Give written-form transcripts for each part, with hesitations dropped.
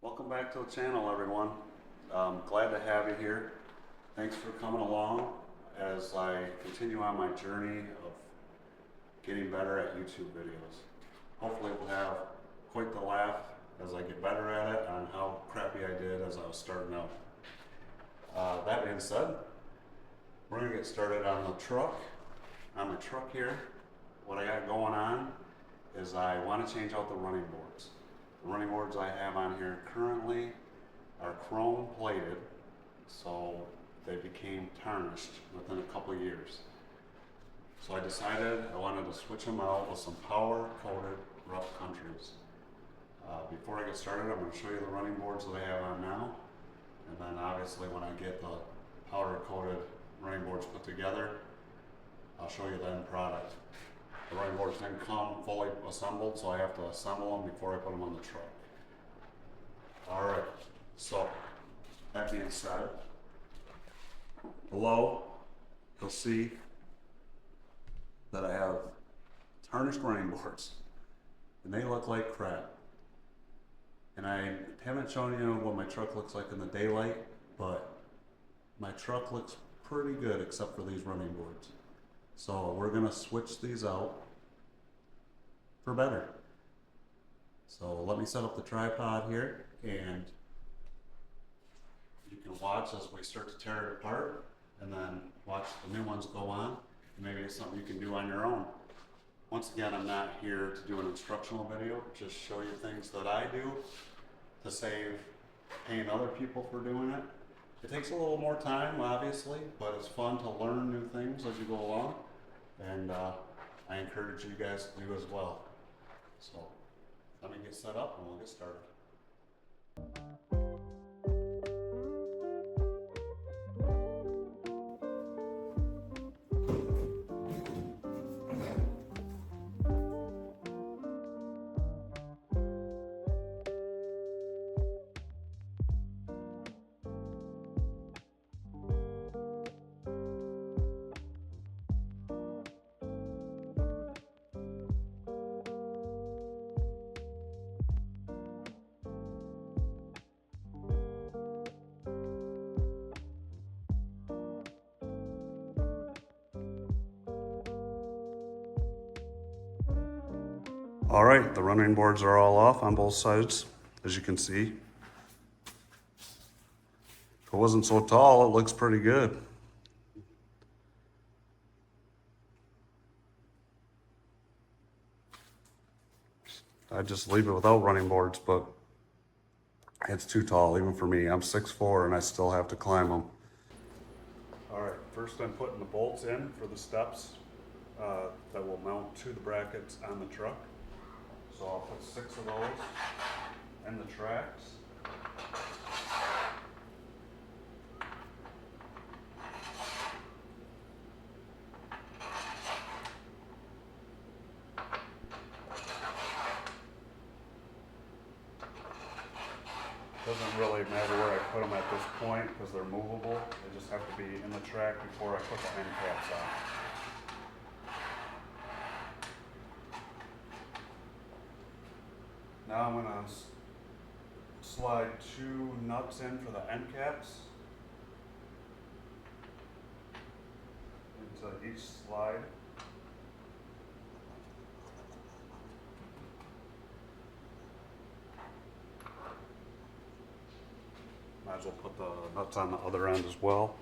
Welcome back to the channel, everyone. Glad to have you here. Thanks for coming along as I continue on my journey of getting better at YouTube videos. Hopefully we'll have quite the laugh as I get better at it on how crappy I did as I was starting out. That being said, we're gonna get started on the truck. On my truck here, what I got going on is I want to change out the running boards. The running boards I have on here currently are chrome plated, so they became tarnished within a couple of years. So I decided I wanted to switch them out with some power coated rough countries. Before I get started, I'm going to show you the running boards that I have on now, and then obviously when I get the powder coated running boards put together, I'll show you the end product. The running boards didn't come fully assembled, so I have to assemble them before I put them on the truck. Alright, so that being said, below you'll see that I have tarnished running boards, and they look like crap. And I haven't shown you what my truck looks like in the daylight, but my truck looks pretty good except for these running boards. So we're gonna switch these out for better. So let me set up the tripod here and you can watch as we start to tear it apart and then watch the new ones go on. And maybe it's something you can do on your own. Once again, I'm not here to do an instructional video, just show you things that I do to save paying other people for doing it. It takes a little more time, obviously, but it's fun to learn new things as you go along. And I encourage you guys to do as well. So let me get set up and we'll get started. All right, the running boards are all off on both sides, as you can see. If it wasn't so tall, it looks pretty good. I'd just leave it without running boards, but it's too tall even for me. I'm 6'4" and I still have to climb them. All right, first I'm putting the bolts in for the steps that will mount to the brackets on the truck. So I'll put 6 of those in the tracks. Doesn't really matter where I put them at this point because they're movable. They just have to be in the track before I put the end caps on. Now I'm going to slide 2 nuts in for the end caps into each slide. Might as well put the nuts on the other end as well.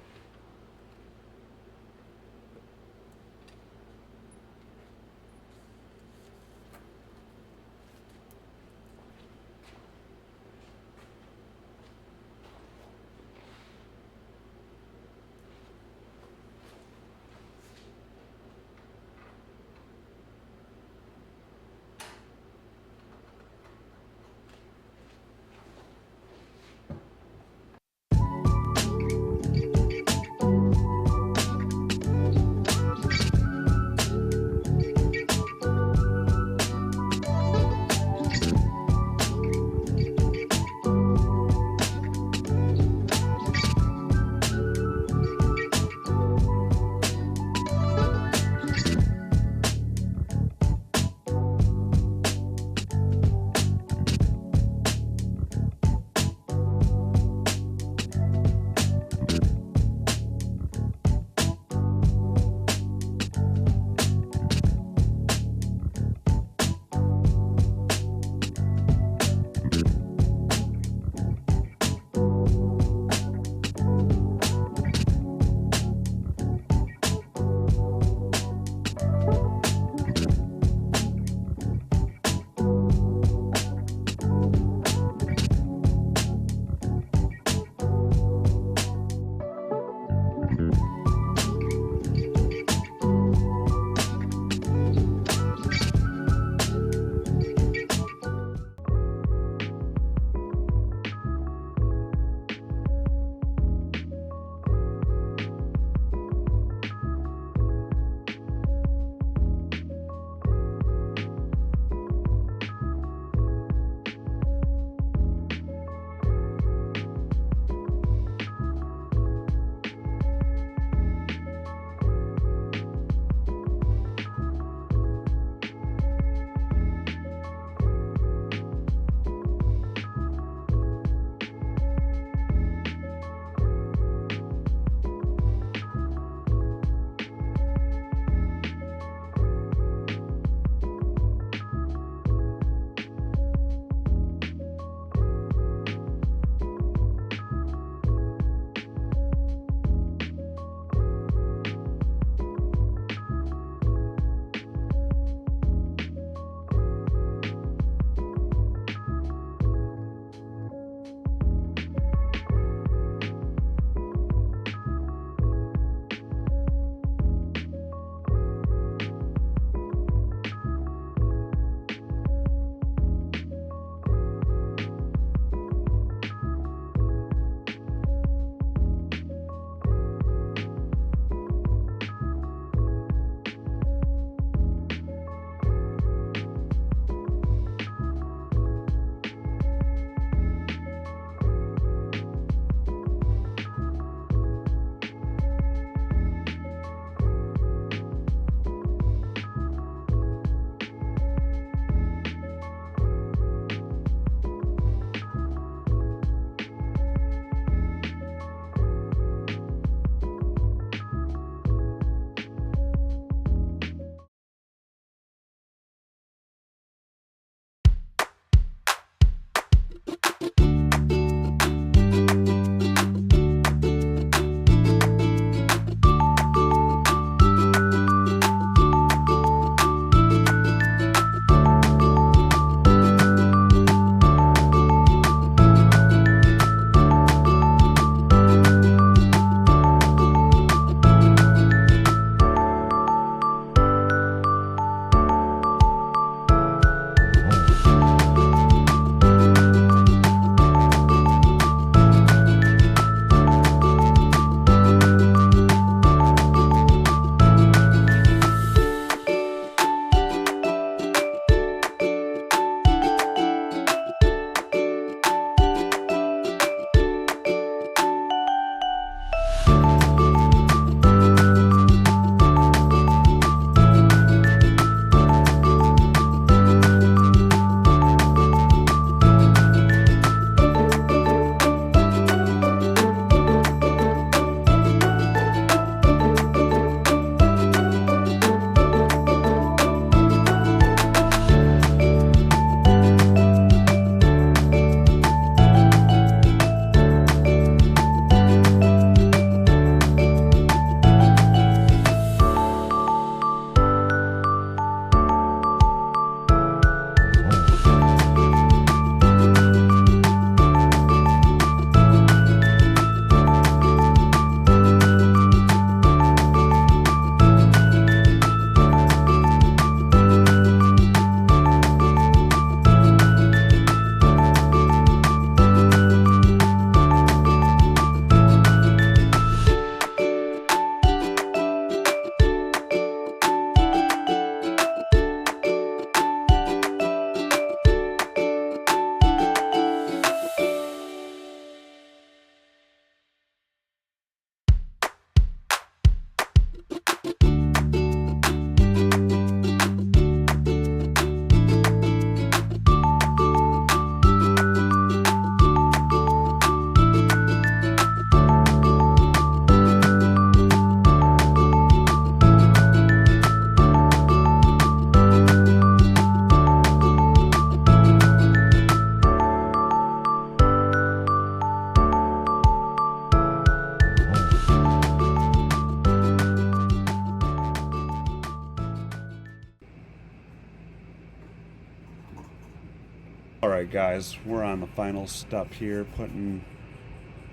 Alright guys, we're on the final step here, putting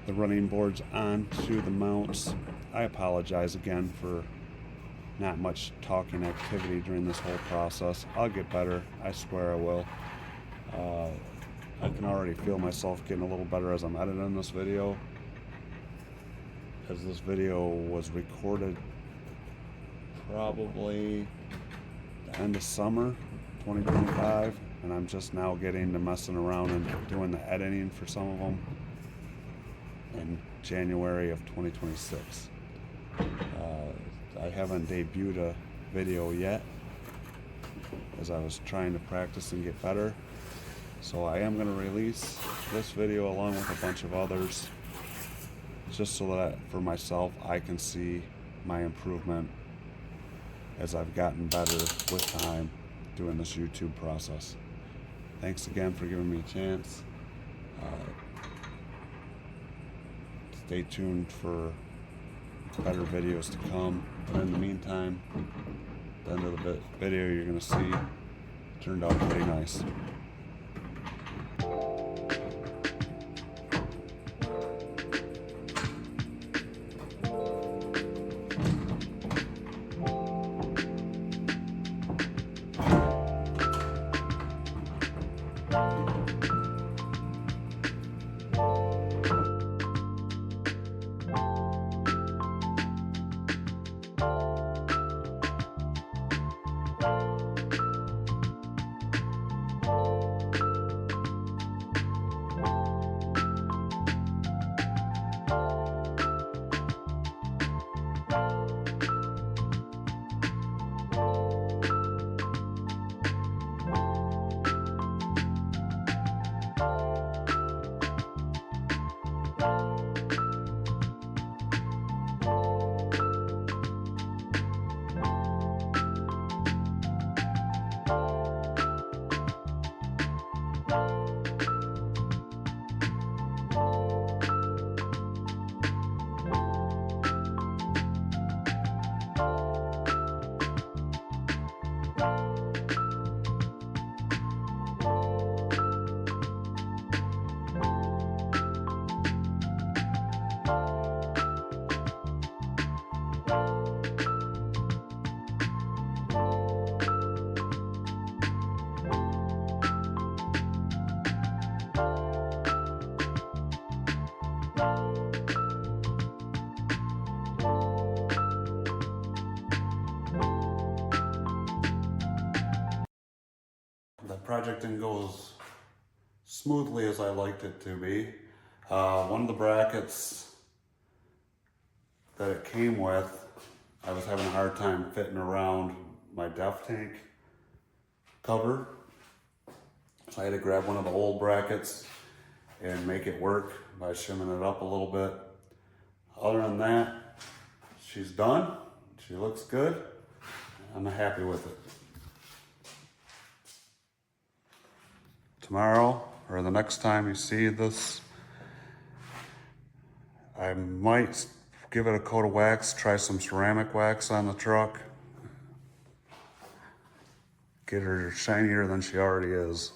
the running boards onto the mounts. I apologize again for not much talking activity during this whole process. I'll get better, I swear I will. I can already feel myself getting a little better as I'm editing this video, as this video was recorded probably the end of summer 2025, and I'm just now getting to messing around and doing the editing for some of them in January of 2026. I haven't debuted a video yet, as I was trying to practice and get better. So I am going to release this video along with a bunch of others, just so that for myself I can see my improvement as I've gotten better with time doing this YouTube process. Thanks again for giving me a chance. Stay tuned for better videos to come. But in the meantime, the end of the video you're going to see turned out pretty nice. The project didn't go as smoothly as I liked it to be. One of the brackets that it came with, I was having a hard time fitting around my def tank cover. So I had to grab one of the old brackets and make it work by shimming it up a little bit. Other than that, she's done. She looks good. I'm happy with it. Tomorrow, or the next time you see this, I might give it a coat of wax, try some ceramic wax on the truck. Get her shinier than she already is.